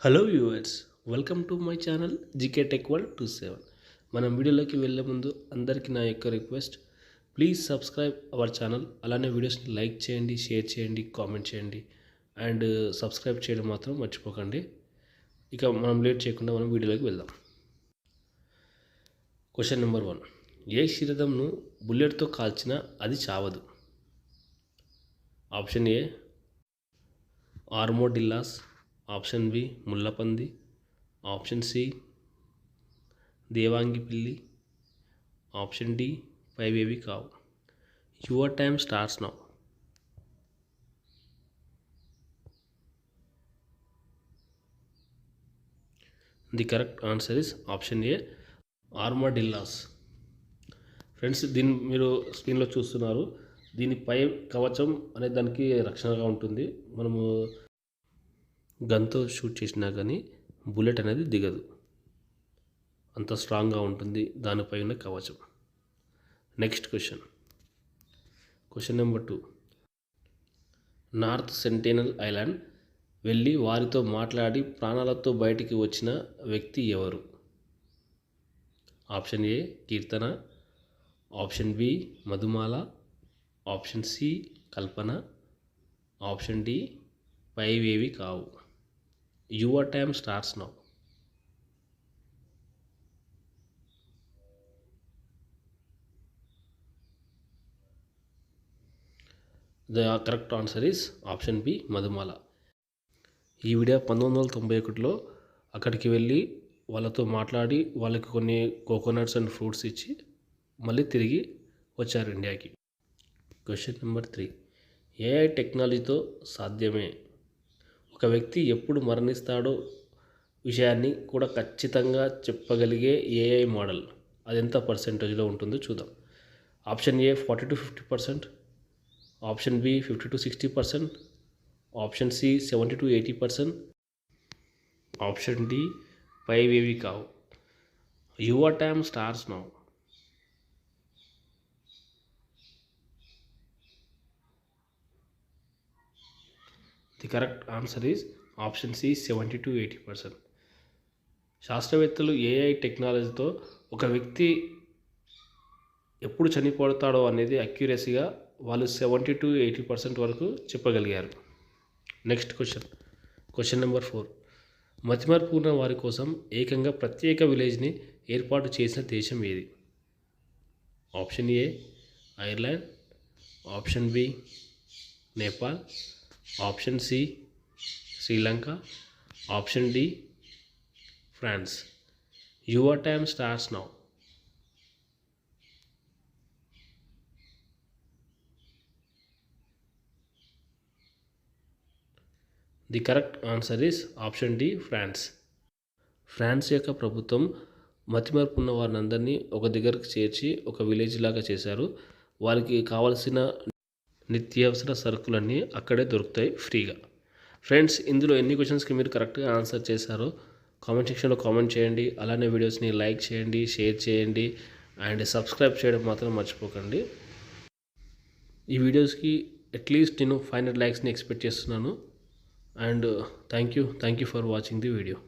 Hello viewers, welcome to my channel GK tech world 27. మనం వీడియోలోకి వెళ్ళే ముందు అందరికీ నా యొక్క request, please subscribe our channel. అలానే వీడియోస్ని లైక్ చేయండి, షేర్ చేయండి, కామెంట్ చేయండి అండ్ సబ్స్క్రైబ్ చేయడం మాత్రం మర్చిపోకండి. ఇక మనం లేట్ చేయకుండా మనం వీడియోలోకి వెళ్దాం. Question number 1. ఏ క్షీరదంను బుల్లెట్తో కాల్చినా అది చావదు? Option A armadillos, option B ముల్లపంది, ఆప్షన్ సి దేవాంగి పిల్లి, ఆప్షన్ డి 5 ఏవి కావు. Your time starts now. The correct answer is option A armadillos. Friends, దీన్ని మీరు స్క్రీన్లో చూస్తున్నారు. దీని పై కవచం అనే దానికి రక్షణగా ఉంటుంది. మనము గన్తో షూట్ చేసినా కానీ బుల్లెట్ అనేది దిగదు, అంత స్ట్రాంగ్గా ఉంటుంది దానిపై ఉన్న కవచం. Next question number 2. North Sentinel Island వెళ్ళి వారితో మాట్లాడి ప్రాణాలతో బయటికి వచ్చిన వ్యక్తి ఎవరు? Option A Keerthana, option B Madhumala, option C Kalpana, option D 5 ఏవి కావు. Your time starts now. The correct answer is option B Madhumala. ఈవిడ 1991లో అక్కడికి వెళ్ళి వాళ్ళతో మాట్లాడి వాళ్ళకి కొన్ని కోకోనట్స్ అండ్ ఫ్రూట్స్ ఇచ్చి మళ్ళీ తిరిగి వచ్చారు ఇండియాకి. Question number 3. ఏఐ టెక్నాలజీతో సాధ్యమే. ఒక వ్యక్తి ఎప్పుడు మరణిస్తాడో విషయాన్ని కూడా ఖచ్చితంగా చెప్పగలిగే ఏఐ మోడల్ అది ఎంత పర్సెంటేజ్లో ఉంటుందో చూద్దాం. Option A 40-50%, option B 50-60%, option C 70-80%, option D 5 ఏవి కావు. Your time starts now. The correct answer is option C 70-80%. శాస్త్రవేత్తలు ఏఐ టెక్నాలజీతో ఒక వ్యక్తి ఎప్పుడు చనిపోతాడో అనేది అక్యురసీగా వాళ్ళు 70-80% వరకు చెప్పగలిగారు. Next question number 4. మతిమరుపు ఉన్న వారి కోసం ఏకంగా ప్రత్యేక విలేజ్ని ఏర్పాటు చేసిన దేశం ఏది? Option A Ireland, option B Nepal, option C Sri Lanka, option D France. Your time starts now. The correct answer is option D France. France యొక్క ప్రభుత్వం మతిమరుపు ఉన్న వారిని అందరినీ ఒక దగ్గరకు చేర్చి ఒక విలేజ్ లాగా చేశారు. వారికి కావాల్సిన నిత్యావసర సరుకులన్నీ అక్కడే దొరుకుతాయి ఫ్రీగా. ఫ్రెండ్స్, ఇందులో ఎన్ని క్వశ్చన్స్కి మీరు కరెక్ట్గా ఆన్సర్ చేశారో కామెంట్ సెక్షన్లో కామెంట్ చేయండి. అలానే వీడియోస్ని లైక్ చేయండి, షేర్ చేయండి అండ్ సబ్స్క్రైబ్ చేయడం మాత్రం మర్చిపోకండి. ఈ వీడియోస్కి అట్లీస్ట్ నేను 500 లైక్స్ని ఎక్స్పెక్ట్ చేస్తున్నాను. And thank you for watching the video.